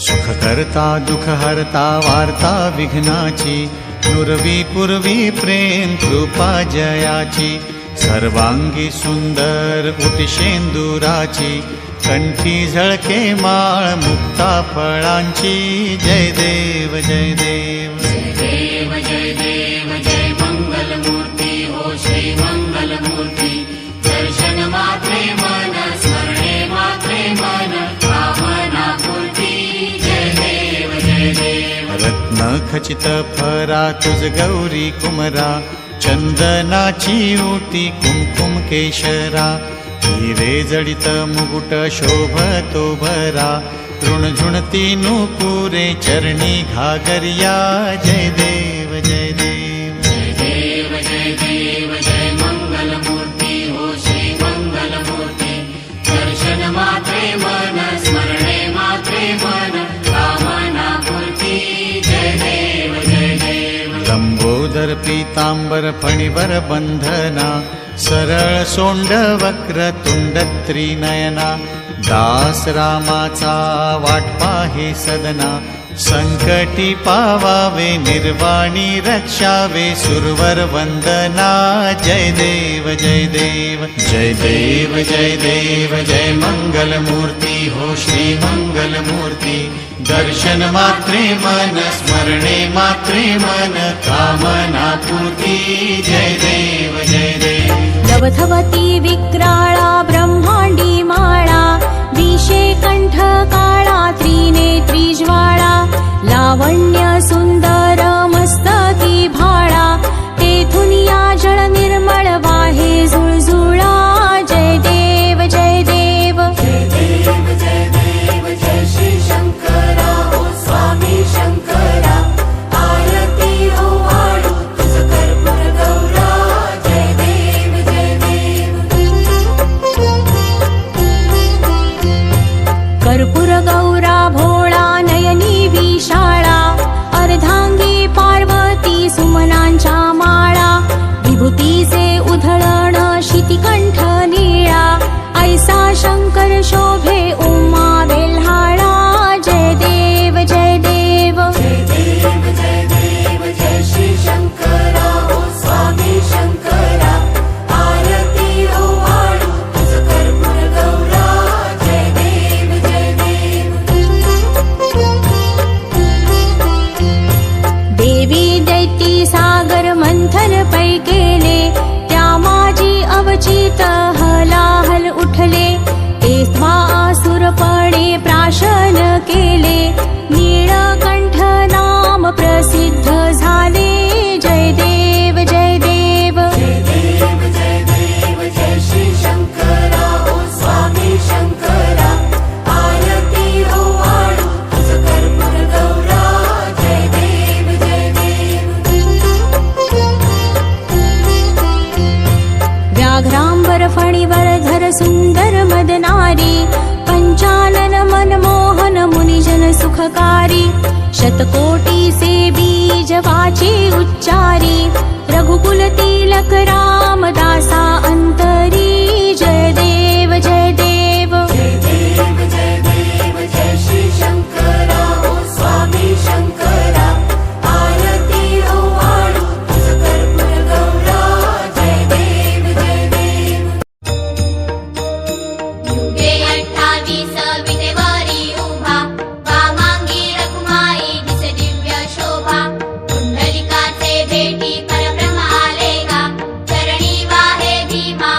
सुख करता दुख हरता वार्ता विघ्नाची, नुरवी पूर्वी प्रेम कृपा जयाची, सर्वांगी सुंदर उटिशेंदुराची, कंठी झळके माळ मुक्ता फळांची, जय देव जय देव जय देव जय देव जय मंगल मूर्ती हो श्री मंगल मूर्ती, दर्शन मात्रे मन स्मरणे मात्रे मन कामना पूर्ती, जय देव जय देव। रत्न खचित फरा तुझ गौरी कुमरा, चंदनाची ओटी कुमकुम केशरा, हिरे जडित मुकुट शोभतो भरा, तृणझुणती नुपुरे चरणी घागरिया, जय देव जय देव जय देव जय देव जय मंगल मूर्ती हो श्री मंगल मूर्ती, दर्शन मात्रे मन स्मरणे मात्रे मन कामना पूर्ती, जय देव जय देव। लंबोदर पीतांबर फणीवर बंधना, सरळ सोंड वक्र तुंड त्रिनयना, दास रामाचा वाटपा हे सदना, संकटी पावावे निर्वाणी रक्षावे सुरवर वंदना, जय देव जय देव जय देव जय देव जय मंगल मूर्ती हो श्री मंगल मूर्ती, दर्शन मात्रे मन स्मरणे मात्रे मन कामना पूर्ती, जय देव जय देव। नवथवती विक्राळा ब्रह्मांडी माळा, विषे कंठ काळा त्रिनेत्री ज्वाळा, लावण्य सुंदर मस्तकी भाळा, तेथून या जळ निर्मळ वाहे झुळझुळा, जय देव जय देव जय देव जय देव जय श्री शंकरा हो स्वामी शंकरा, आरती हो वाळू तुझ कर्पूर गौरा, जय देव जय देव। कर्पूर गौरा भोळा नयनी विशाळा, अर्धांगी पार्वती सुमनांच्या माळा, विभूतीचे उधळण शितिकंठ निळा, ऐसा शंकर शोभे उमा बेल्हाळा, जय देव जय देव जय देव जय देव जय श्री शंकरा हो स्वामी शंकरा, आरती हो वाळू तुझ कर्पूर गौरा, जय देव जय देव। देवी दैती सागर मंथन पै केले, त्या माझी अवचित हलाहल उठले, तेव्हा आसुरपणे प्राशन केले, नीळकंठ नाम प्रसिद्ध झाले, जय देव जय देव जय देव जय देव जय श्री शंकरा हो स्वामी शंकरा, आरती हो वाळू तुझ कर्पूर गौरा, जय देव जय देव। व्याघ्रांबर फणीवर धर सुंदर मदनारी, पंचानन मनमोहन मुनिजन सुखकारी, शतकोटी से बीज वाची उच्चारी, रघुकुल तिलक रामदासा अंतरी, जय देव जय देव जय देव जय देव जय श्री शंकरा हो स्वामी शंकरा, आरती हो वाळू तुझ कर्पूर गौरा, जय देव जय देव। युगे 28 विटेवरी उभा, वामांगी रखुमाई दिसे दिव्य शोभा, कुंडलिकाचे भेटी परब्रह्म आले गा, चरणी वाहे भीमा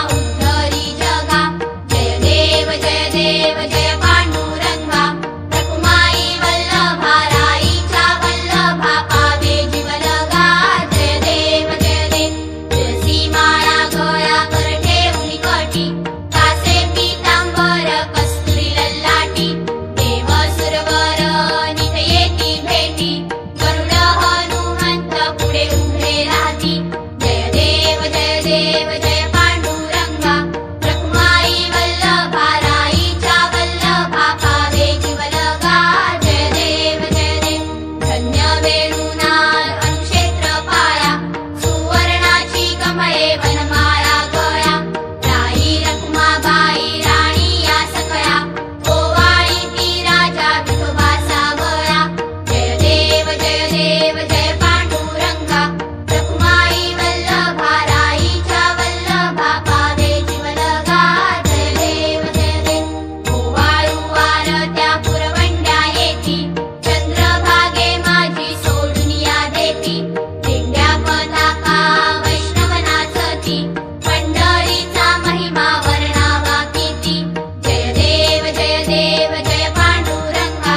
जय देव जय पांडुरंगा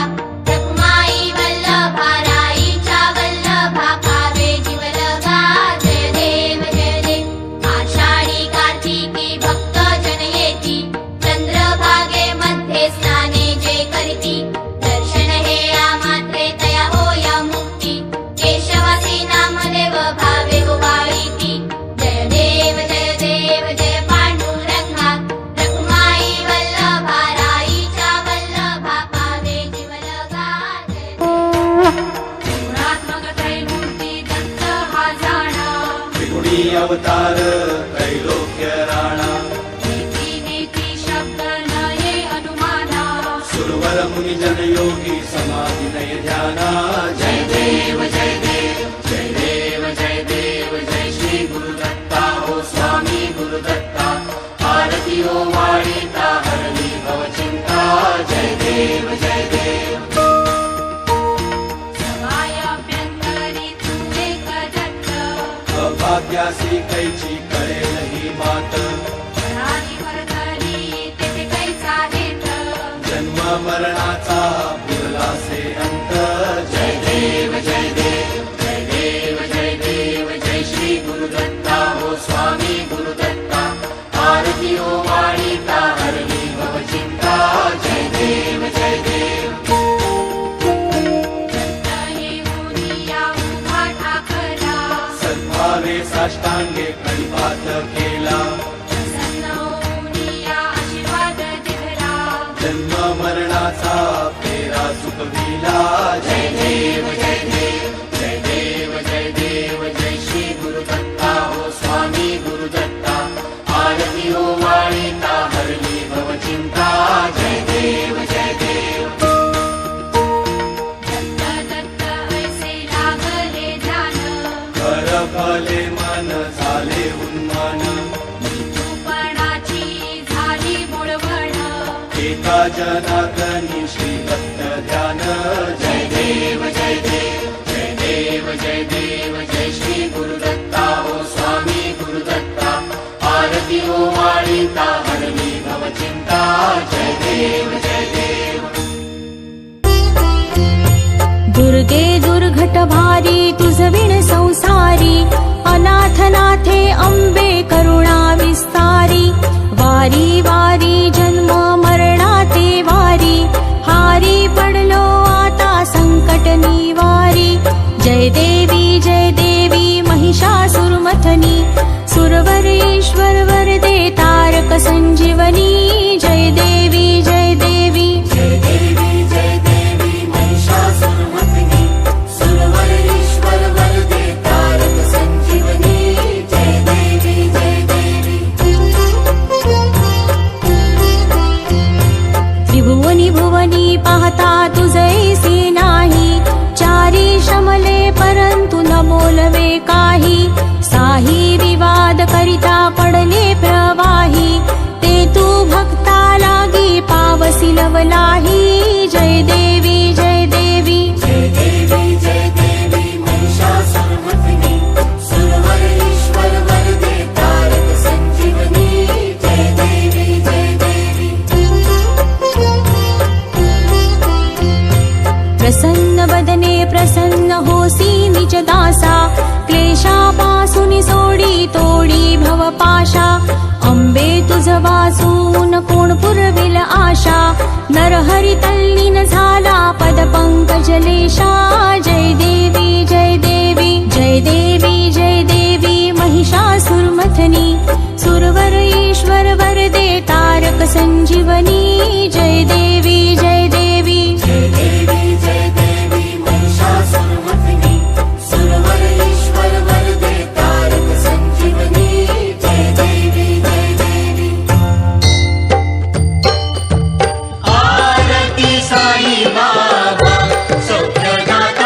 रखुमाई वल्लभा राईच्या वल्लभा पावे जीवलगा जय देव आषाढी कार्तिकी भक्त जन येती चंद्रभागेमध्ये स्नाने जे करीती दर्शन हे या मात्रे तया होया मुक्ती केशवासी नामदेव भावे उभाळीती जय देव जय पांडुरंगा रखुमाई वल्लभा राईच्या वल्लभा पावे जीवलगा जय गुणात्मक त्रैमूर्ती दत्त हा जाणा त्रिगुणी अवतार त्रैलोक्य राणा नीती शब्द नये अनुमाना सुरवर मुनि जन योगी समाधि नय ध्याना जय देव जय श्री गुरुदत्ता हो स्वामी गुरुदत्ता आरती ओ वाळीता हरली भव चिंता जय देव सवायाभ्यंतरी तू एक दत्त अभाग्यासी कैची कळेल ही मात राणी भरतरी तेथे कैचा हेत जन्म मरणाचा बिरलासे अंत जय देव जय श्री गुरुदत्ता हो स्वामी गुरुदत्ता आरती ओ वाळीता हरली भव चिंता जय देव दत्त हे मुनिया उभा ठाकरा सद्भावे साष्टांगे प्रणिपात केला प्रसन्न मुनिया आशीर्वाद दिला जन्म मरणाचा फेरा चुकविला जय देव जय श्री गुरुदत्ता हो स्वामी गुरुदत्ता आरती ओ वाळीता हरली भव चिंता जय देव दत्त ऐसे लागले ध्यान कर फले मन झाले उन्मान तूपणाची झाली मुळवण एका जनातनी श्री दत्त ध्यान जय देव जय श्री गुरुदत्ता हो स्वामी गुरुदत्ता आरती ओ वाळीता हरली भव चिंता जय देव दुर्गे दुर्घट भारी तुझ विण संसारी अनाथ नाथे अंबे करुणा विस्तारी वारी वारी जन्म मरणाते वारी हारी पडलो आता संकट निवारी जय देवी महिषासुरमथनी सुरवर ईश्वर वरदे तारक संजीवनी जय देवी महिषासुरमर्दिनी सुरवर ईश्वर वरदे तारक संजीवनी जय देवी त्रिभुवनी भुवनी पाहता तुझैसी नाही चारी शमले परंतु न बोलवे काही साही विवाद करिता पडले प्रवाही ते तू भक्ता लागी पावसी लवलाही जय देवी महिषासुरमर्दिनी सुरवर ईश्वर वरदे तारक संजीवनी जय देवी प्रसन्न वदने प्रसन्न होसी निज दासा क्लेशापासून सोडी तोडी भवपाशा अंबे तुझ वाचून कोण पुरविल आशा नरहरी तल्लीन झाला पद पंकजलेशा जय देवी महिषासुरमथनी सुरवर ईश्वर वरदे तारक संजीवनी जय देवी महिषासुरमर्दिनी सुरवर ईश्वर वरदे तारक संजीवनी जय देवी आरती साई बाबा सौख्यदाता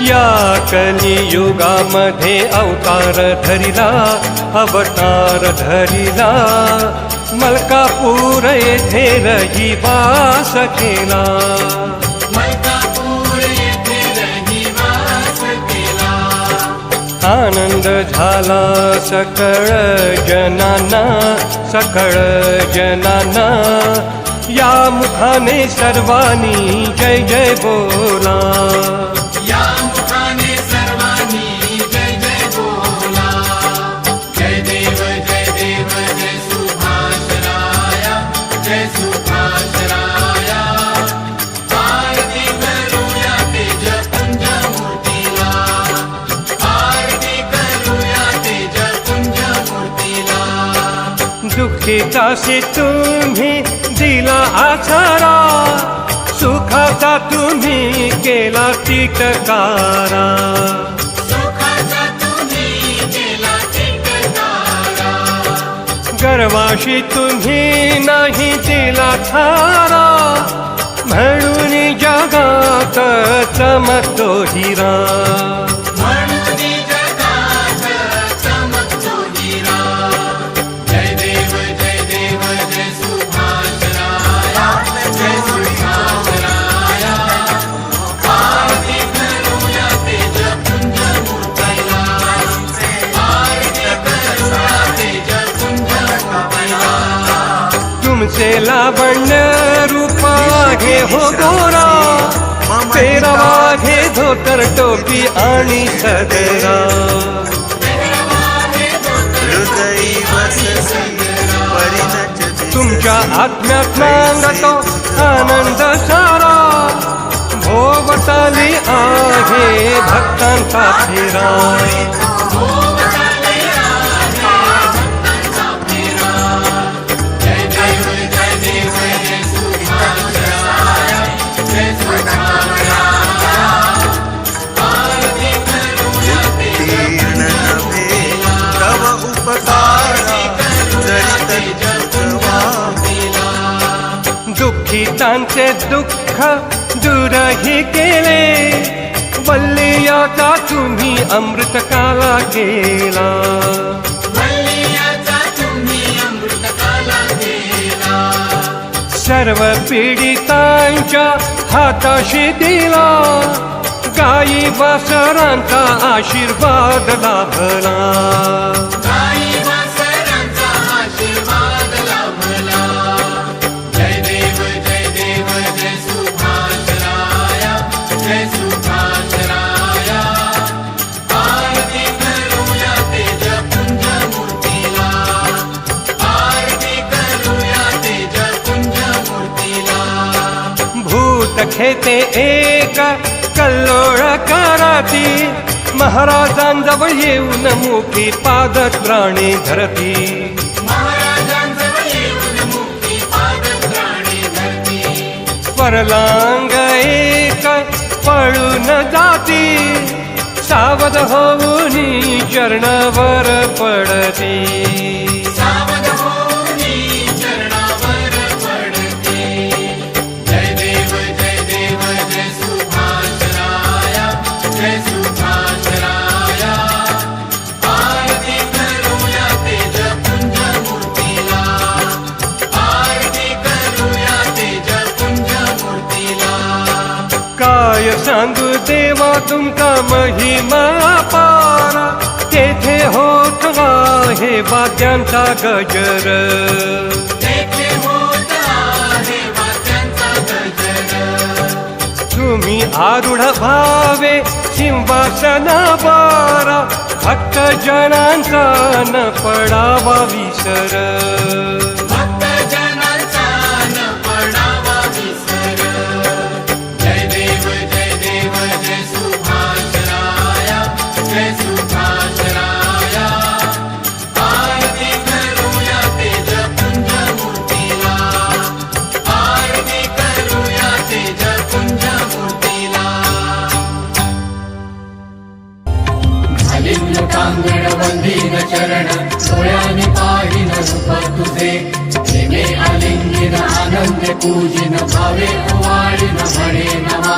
या कलियुगामध्ये अवतार धरिला मलकापूर येथे रहिवास केला. मलकापूर येथे रहिवास केला. आनंद झाला सकळ जनांना या मुखाने सर्वांनी जय जय बोला. या मुखाने सर्वांनी जय जय बोला. जय देव जय देव जय सुभाष राया, जय सुभाष राया. आरती करूया तेज पुंज मूर्तीला, आरती करूया तेज पुंज मूर्तीला. दुःखीतासी तुम्ही दिला आधारा, सुखाचा तुम्ही केला तिटकारा. सुखाचा तुम्ही केला तिटकारा. गर्वाशी तुम्ही नाही दिला थारा, म्हणून जगात चमकतो हिरा. म्हणून जगात चमकतो हिरा. जय देव जय देव जय सुभाष राया, जय सुभाष राया. आरती करूया तेज पुंज मूर्तीला, आरती करूया तेज पुंज मूर्तीला. तुमचे लावण्य रूप वाघे हो गोरा, तेरा वाघे धोतर टोपी आणि सदरा. तुमच्या आत्म्यात नांगतो आनंद सारा, भोवताली आहे भक्तांचा फेरा. जय देव जय देव जय सुभाष राया, जय सुभाष राया. आरती करूया तेज पुंज मूर्तीला, तव उपकार तेज पुंज मूर्तीला. दुःखितांचे दुःख दूरही केले, वल्लियाचा तुम्ही अमृतकाला केला. वल्लियाचा तुम्ही अमृतकाला केला. सर्व पीडितांच्या हाताशी दिला, गायी वासरांचा आशीर्वाद लाभला. गाई वासरांचा आशीर्वाद लाभला. जय देव जय देव जय सुभाष राया, जय सुभाष राया. आरती करूया तेज पुंज मूर्तीला, आरती करूया तेज पुंज मूर्तीला. भूत खेते एक कल्लोळ कराती, महाराजांजवळ येऊन मुखी पादत्राणे धरती. महाराजांजवळ येऊन मुक्ती पादत्राणे धरती. परलांग एक पळून जाती, सावध होऊन चरणावर पडती. सावध होऊनी चरणावर पडते. जय देव जय देव जय सुभाष राया, जय सुभाष राया. आरती करूया तेज पुंज मूर्तीला, आरती करूया तेज पुंज मूर्तीला. काय सांगू देवा तुमचा महिमा पारा, तेथे होत आहे वाद्यांचा गजर. तेथे होत आहे वाद्यांचा गजर. तुम्ही आरूढ भावे सिंहासनाबारा, भक्त जनांचा न पडावा विसर. भक्त जनांचा न पडावा विसर. जय देव जय देव जय सुभाष राया, जय सुभाष राया. आरती करूया तेज पुंज मूर्तीला, आरती करूया तेज पुंज मूर्तीला. झालीन कांगड वंदीन चरण, डोळ्याने पाहिन रूप तुझे. प्रेमे आलिंगिन आनंद पूजिन, भावे ओवाळीन म्हणे नवा.